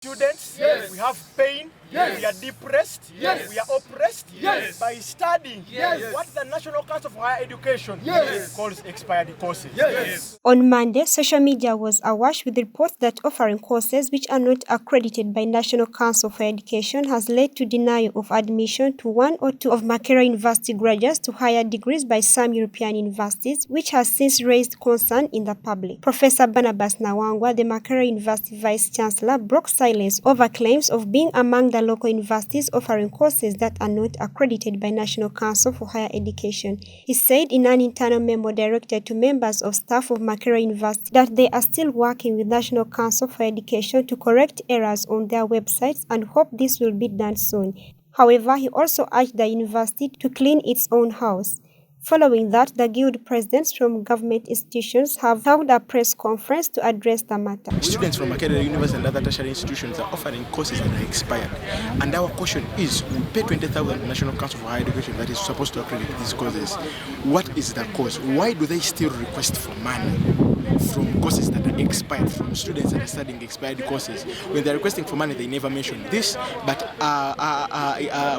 Students, we have pain, we are depressed, we are oppressed by studying what the National Council for Higher Education calls expired courses. On Monday, social media was awash with reports that offering courses which are not accredited by National Council for Education has led to denial of admission to one or two of Makerere University graduates to higher degrees by some European universities, which has since raised concern in the public. Professor Barnabas Nawangwa, the Makerere University Vice-Chancellor, broke silence over claims of being among the local universities offering courses that are not accredited by National Council for Higher Education. He said in an internal memo directed to members of staff of Makerere University that they are still working with National Council for Education to correct errors on their websites and hope this will be done soon. However, he also urged the university to clean its own house. Following that, the guild presidents from government institutions have held a press conference to address the matter. Students from Accrediting University and other tertiary institutions are offering courses that are expired. And our question is, we pay 20,000 National Council for Higher Education that is supposed to accredit these courses. What is the cause? Why do they still request for money from courses that are expired, from students that are studying expired courses? When they're requesting for money, they never mention this, but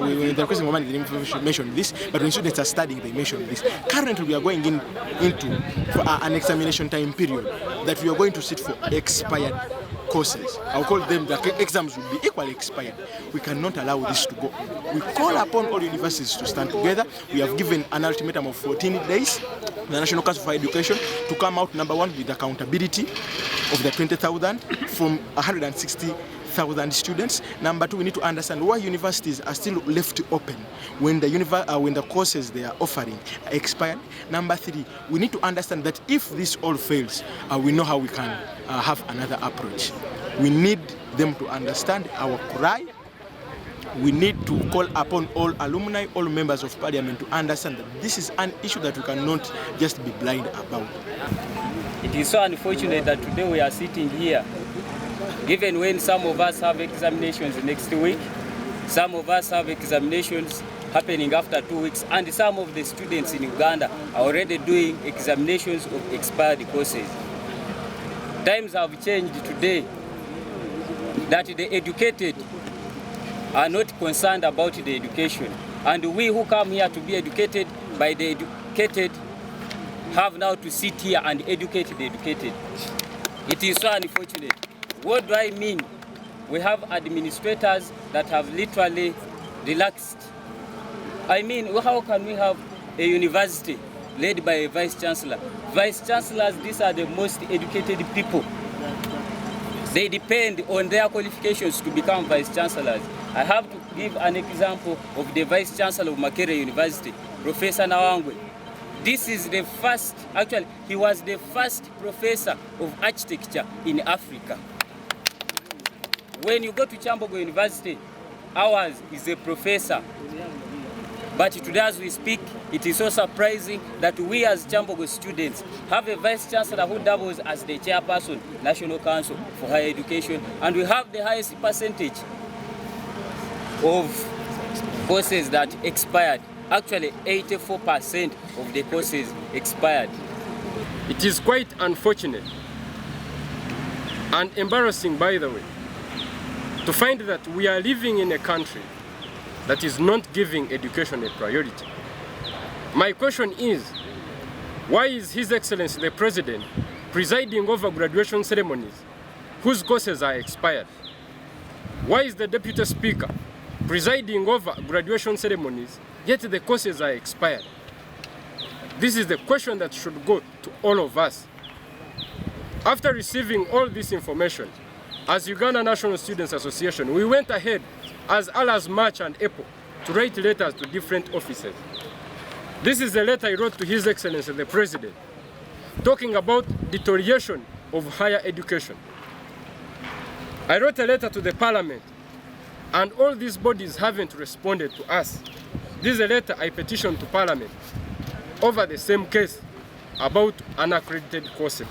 when they're requesting for money, they never mention this, but when students are studying, they mention this. Currently, we are going into an examination time period that we are going to sit for expired courses. I'll call them the exams will be equally expired. We cannot allow this to go. We call upon all universities to stand together. We have given an ultimatum of 14 days, the National Council for Education, to come out, number one, with accountability of the 20,000 from 160,000 students. Number two, we need to understand why universities are still left open when the courses they are offering are expired. Number three, we need to understand that if this all fails, we know how we can have another approach. We need them to understand our cry. We need to call upon all alumni, all members of parliament to understand that this is an issue that we cannot just be blind about. It is so unfortunate that today we are sitting here, even when some of us have examinations next week, some of us have examinations happening after 2 weeks, and some of the students in Uganda are already doing examinations of expired courses. Times have changed today that the educated are not concerned about the education, and we who come here to be educated by the educated have now to sit here and educate the educated. It is so unfortunate. What do I mean? We have administrators that have literally relaxed. I mean, how can we have a university led by a vice-chancellor? Vice-chancellors, these are the most educated people. They depend on their qualifications to become vice-chancellors. I have to give an example of the vice-chancellor of Makerere University, Professor Nawangwe. This is the first, actually, he was the first professor of architecture in Africa. When you go to Chambogo University, ours is a professor. But today as we speak, it is so surprising that we as Chambogo students have a vice-chancellor who doubles as the chairperson, National Council for Higher Education, and we have the highest percentage of courses that expired. Actually, 84% of the courses expired. It is quite unfortunate and embarrassing, by the way, to find that we are living in a country that is not giving education a priority. My question is, why is His Excellency the President presiding over graduation ceremonies whose courses are expired? Why is the Deputy Speaker presiding over graduation ceremonies yet the courses are expired? This is the question that should go to all of us. After receiving all this information, as Uganda National Students Association, we went ahead as early as March and April to write letters to different offices. This is a letter I wrote to His Excellency the President, talking about deterioration of higher education. I wrote a letter to the Parliament, and all these bodies haven't responded to us. This is a letter I petitioned to Parliament over the same case about unaccredited courses.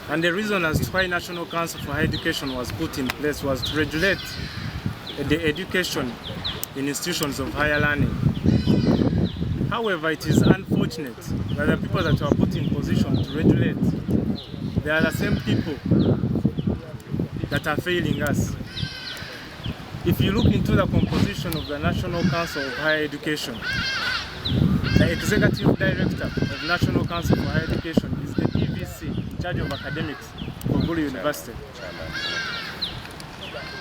And the reason as to why National Council for Higher Education was put in place was to regulate the education in institutions of higher learning. However, it is unfortunate that the people that were put in position to regulate, they are the same people that are failing us. If you look into the composition of the National Council of Higher Education, the Executive Director of National Council for Higher Education is the PVC, in charge of academics for Gulu University.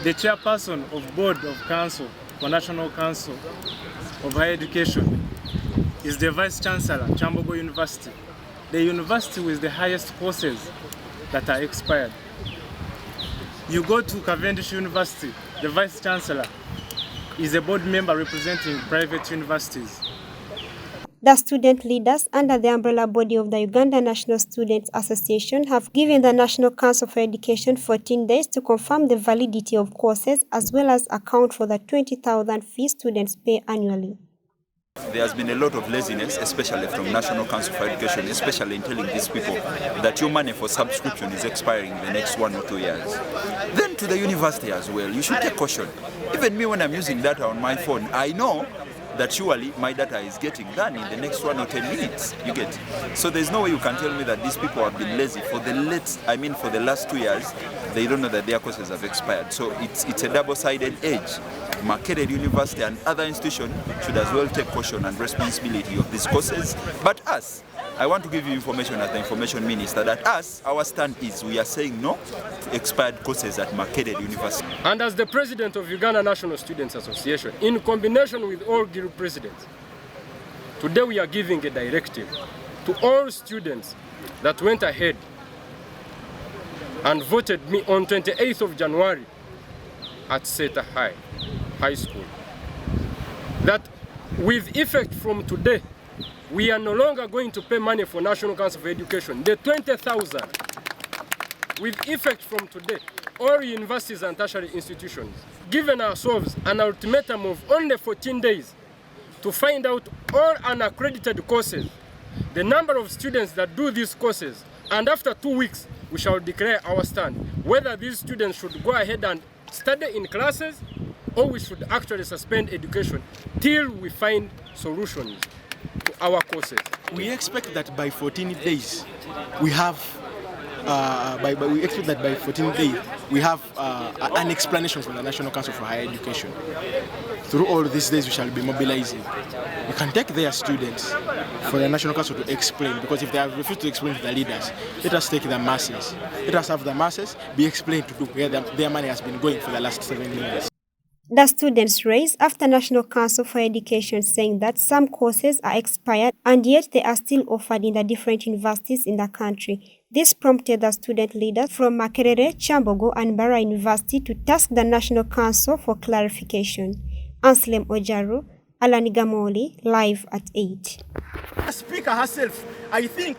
The Chairperson of Board of Council for National Council of Higher Education is the Vice Chancellor, Chambogo University, the university with the highest courses that are expired. You go to Cavendish University, the Vice Chancellor is a board member representing private universities. The student leaders under the umbrella body of the Uganda National Students Association have given the National Council for Education 14 days to confirm the validity of courses as well as account for the 20,000 fee students pay annually. There has been a lot of laziness, especially from National Council for Education, especially in telling these people that your money for subscription is expiring in the next 1 or 2 years. Then to the university as well, you should take caution. Even me, when I'm using data on my phone, I know that surely my data is getting done in the next 1 or 10 minutes, you get. So there's no way you can tell me that these people have been lazy for the last 2 years. They don't know that their courses have expired. So it's a double-sided edge. Accredited University and other institutions should as well take caution and responsibility of these courses. But us, I want to give you information as the information minister that our stand is we are saying no to expired courses at Accredited University. And as the president of Uganda National Students Association, in combination with all guild presidents, today we are giving a directive to all students that went ahead and voted me on 28th of January at Seta High School, that with effect from today, we are no longer going to pay money for National Council for Education. The 20,000, with effect from today, all universities and tertiary institutions, given ourselves an ultimatum of only 14 days to find out all unaccredited courses, the number of students that do these courses, and after 2 weeks, we shall declare our stand, whether these students should go ahead and study in classes or we should actually suspend education till we find solutions to our courses. We expect that by 14 days we have an explanation from the National Council for Higher Education. Through all these days we shall be mobilizing. We can take their students for the National Council to explain, because if they have refused to explain to the leaders, let us take the masses. Let us have the masses be explained to where their money has been going for the last 7 years. The students raised after National Council for Education saying that some courses are expired and yet they are still offered in the different universities in the country. This prompted the student leaders from Makerere, Chambogo and Bara University to task the National Council for clarification. Anselm Ojaru, Alani Gamoli, live at 8. The speaker herself, I think,